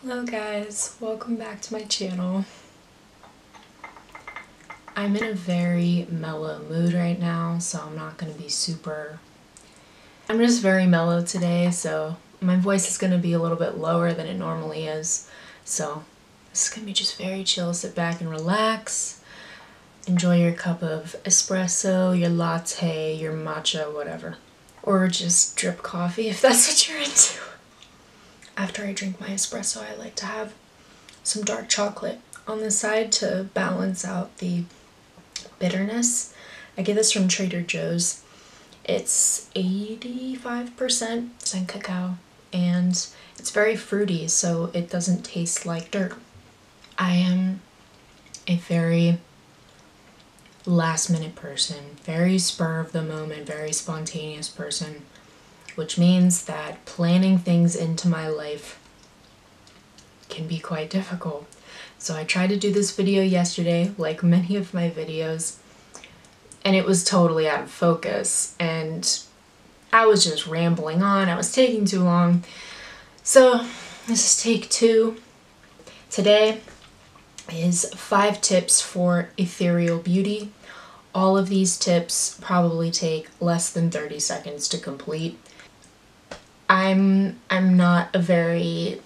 Hello guys, welcome back to my channel. I'm in a very mellow mood right now, so I'm not going to be I'm just very mellow today, so my voice is going to be a little bit lower than it normally is. So this is going to be just very chill. Sit back and relax. Enjoy your cup of espresso, your latte, your matcha, whatever. Or just drip coffee if that's what you're into. After I drink my espresso, I like to have some dark chocolate on the side to balance out the bitterness. I get this from Trader Joe's. It's 85% cacao and it's very fruity, so it doesn't taste like dirt. I am a very last minute person, very spur of the moment, very spontaneous person, which means that planning things into my life can be quite difficult. So I tried to do this video yesterday, like many of my videos, and it was totally out of focus, and I was just rambling on. I was taking too long. So this is take 2. Today is 5 tips for ethereal beauty. All of these tips probably take less than 30 seconds to complete. I'm not a very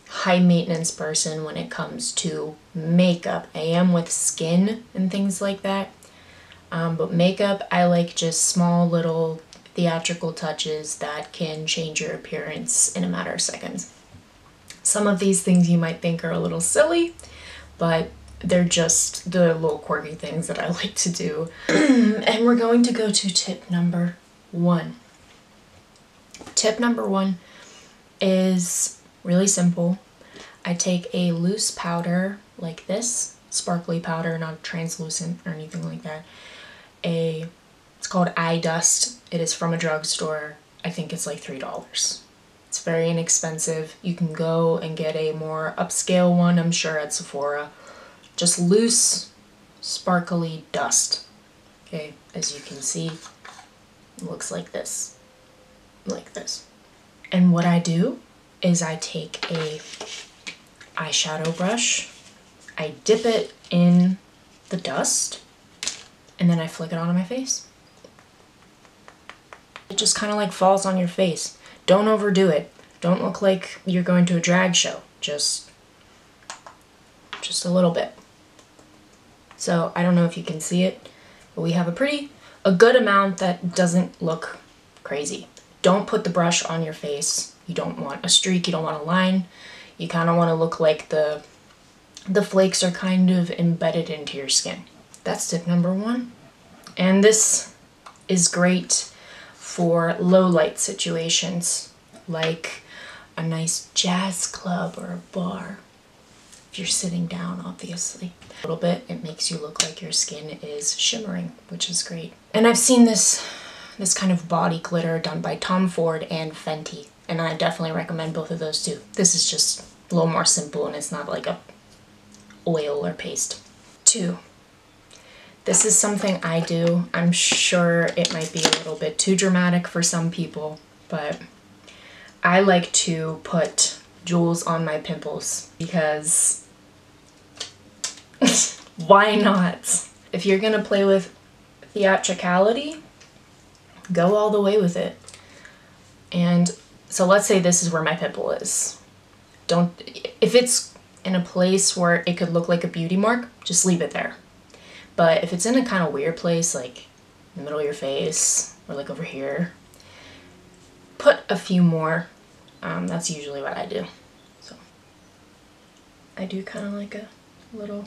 high maintenance person when it comes to makeup. I am with skin and things like that. But makeup, I like just small little theatrical touches that can change your appearance in a matter of seconds. Some of these things you might think are a little silly, but they're just the little quirky things that I like to do. And we're going to go to tip number 1. Tip number 1 is really simple. I take a loose powder like this, sparkly powder, not translucent or anything like that. It's called eye dust. It is from a drugstore. I think it's like $3. It's very inexpensive. You can go and get a more upscale one, I'm sure, at Sephora. Just loose, sparkly dust. Okay, as you can see, it looks like this. Like this. And what I do is I take a eyeshadow brush, I dip it in the dust, and then I flick it onto my face. It just kind of like falls on your face. Don't overdo it. Don't look like you're going to a drag show. Just a little bit. So I don't know if you can see it, but we have a good amount that doesn't look crazy. Don't put the brush on your face. You don't want a streak, you don't want a line. You kind of want to look like the flakes are kind of embedded into your skin. That's tip number 1. And this is great for low light situations, like a nice jazz club or a bar. If you're sitting down, obviously. A little bit, it makes you look like your skin is shimmering, which is great. And I've seen this kind of body glitter done by Tom Ford and Fenty, and I definitely recommend both of those too. This is just a little more simple and it's not like a oil or paste. 2. This is something I do. I'm sure it might be a little bit too dramatic for some people, but I like to put jewels on my pimples because why not? If you're gonna play with theatricality, go all the way with it. And so let's say this is where my pimple is. If it's in a place where it could look like a beauty mark, just leave it there. But if it's in a kind of weird place, like in the middle of your face or like over here, put a few more. That's usually what I do. So I do kind of like a little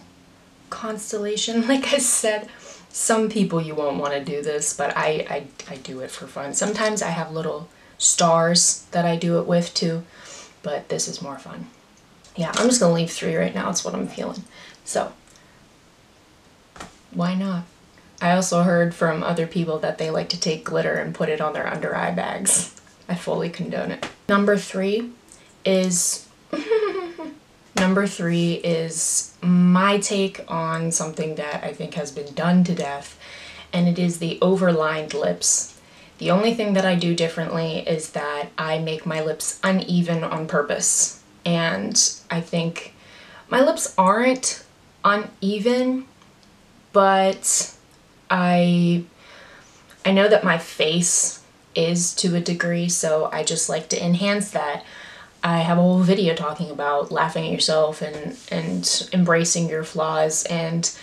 constellation. Like I said, some people you won't want to do this, but I do it for fun. Sometimes I have little stars that I do it with too, but this is more fun. Yeah, I'm just gonna leave 3 right now. It's what I'm feeling. So why not? I also heard from other people that they like to take glitter and put it on their under eye bags. I fully condone it. Number 3 is my take on something that I think has been done to death, and it is the overlined lips. The only thing that I do differently is that I make my lips uneven on purpose. and I think my lips aren't uneven, but I know that my face is to a degree, so I just like to enhance that. I have a whole video talking about laughing at yourself and embracing your flaws, and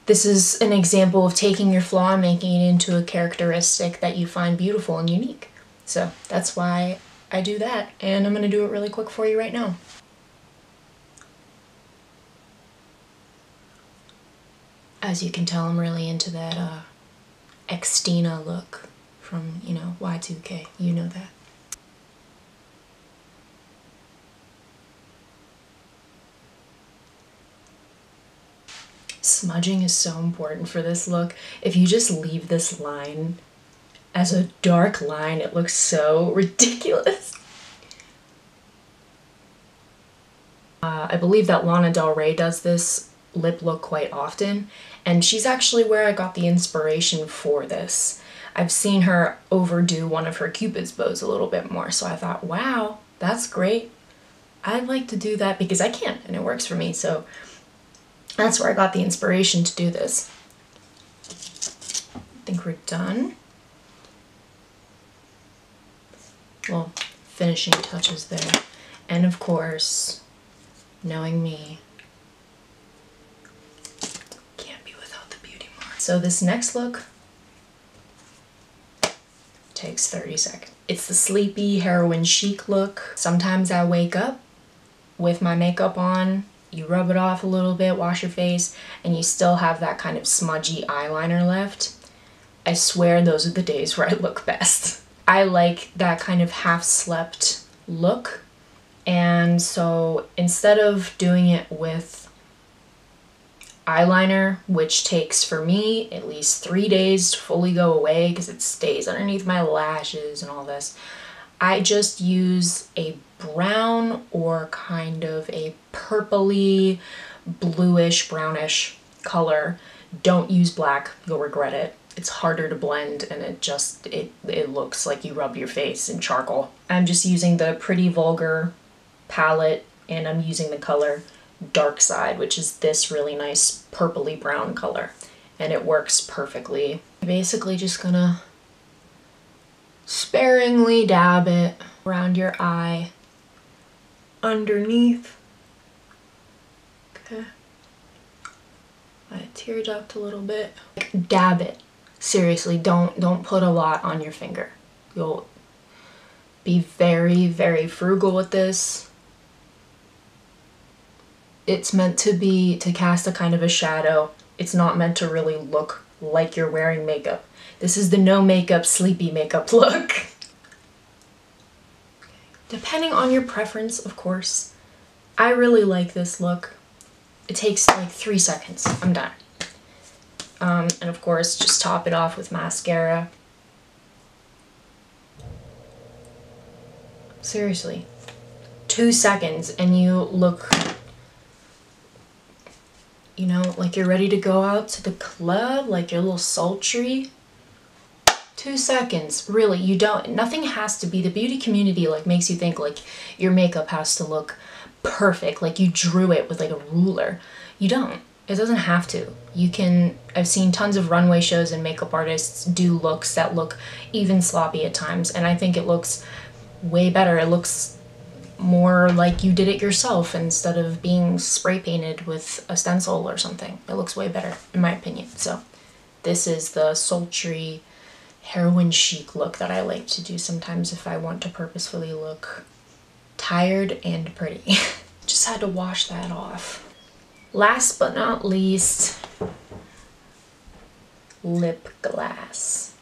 this is an example of taking your flaw and making it into a characteristic that you find beautiful and unique. So that's why I do that, and I'm gonna do it really quick for you right now. As you can tell, I'm really into that Xtina look from, you know, Y2K. You know that. Smudging is so important for this look. If you just leave this line as a dark line, it looks so ridiculous. I believe that Lana Del Rey does this lip look quite often, and she's actually where I got the inspiration for this. I've seen her overdo one of her Cupid's bows a little bit more, so I thought, wow, that's great. I'd like to do that because I can, and it works for me, so that's where I got the inspiration to do this. I think we're done. Well, finishing touches there. And of course, knowing me, can't be without the beauty mark. So this next look takes 30 seconds. It's the sleepy heroin chic look. Sometimes I wake up with my makeup on, you rub it off a little bit, wash your face, and you still have that kind of smudgy eyeliner left. I swear those are the days where I look best. I like that kind of half-slept look, and so instead of doing it with eyeliner, which takes for me at least 3 days to fully go away because it stays underneath my lashes and all this, I just use a brown or kind of a purpley, bluish, brownish color. Don't use black, you'll regret it. It's harder to blend, and it looks like you rub your face in charcoal. I'm just using the Pretty Vulgar palette, and I'm using the color Dark Side, which is this really nice purpley brown color, and it works perfectly. I'm basically just gonna sparingly dab it around your eye, underneath. Okay. I tear duct a little bit. Dab it. Seriously, don't put a lot on your finger. You'll be very, very frugal with this. It's meant to cast a kind of a shadow. It's not meant to really look like you're wearing makeup. This is the no makeup, sleepy makeup look. Depending on your preference, of course. I really like this look. It takes like 3 seconds. I'm done. And of course, just top it off with mascara. Seriously. 2 seconds and you look, you know, like you're ready to go out to the club, like you're a little sultry. 2 seconds, really. You don't, nothing has to be, the beauty community like makes you think like your makeup has to look perfect, like you drew it with like a ruler. You don't. It doesn't have to. You can, I've seen tons of runway shows and makeup artists do looks that look even sloppy at times, and I think it looks way better. It looks more like you did it yourself instead of being spray painted with a stencil or something. It looks way better, in my opinion. So this is the sultry heroin chic look that I like to do sometimes if I want to purposefully look tired and pretty. Just had to wash that off. Last but not least, lip glass.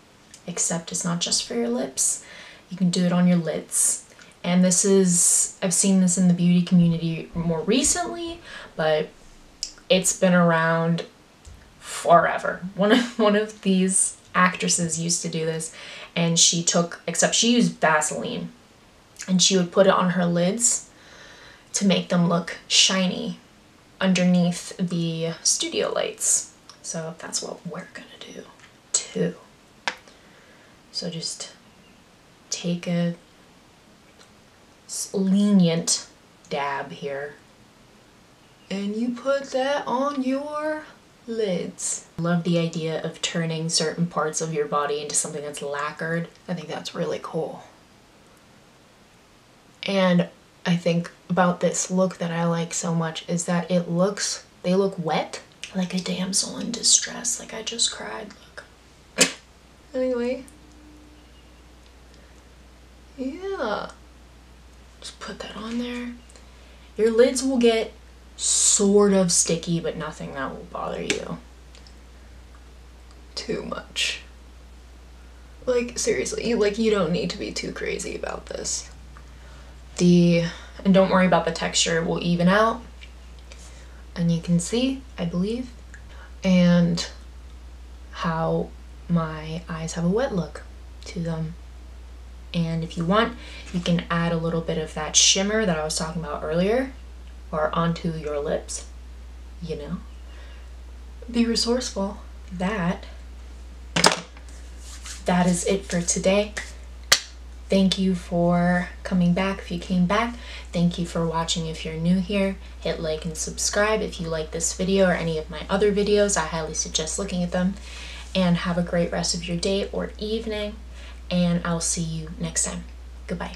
Except it's not just for your lips. You can do it on your lids. And this is, I've seen this in the beauty community more recently, but it's been around forever. One of these actresses used to do this, and she used Vaseline, and she would put it on her lids to make them look shiny underneath the studio lights. So that's what we're gonna do too. So just take a lenient dab here. And you put that on your lids. I love the idea of turning certain parts of your body into something that's lacquered. I think that's really cool. And I think about this look that I like so much is that they look wet, like a damsel in distress, like I just cried, look. Anyway, yeah, just put that on there. Your lids will get sort of sticky, but nothing that will bother you too much. Like, seriously, you don't need to be too crazy about this. And don't worry about the texture, it will even out. And you can see, I believe, and how my eyes have a wet look to them. And if you want, you can add a little bit of that shimmer that I was talking about earlier, or onto your lips, you know. Be resourceful. That is it for today. Thank you for coming back if you came back. Thank you for watching if you're new here. Hit like and subscribe if you like this video or any of my other videos. I highly suggest looking at them. And have a great rest of your day or evening. And I'll see you next time. Goodbye.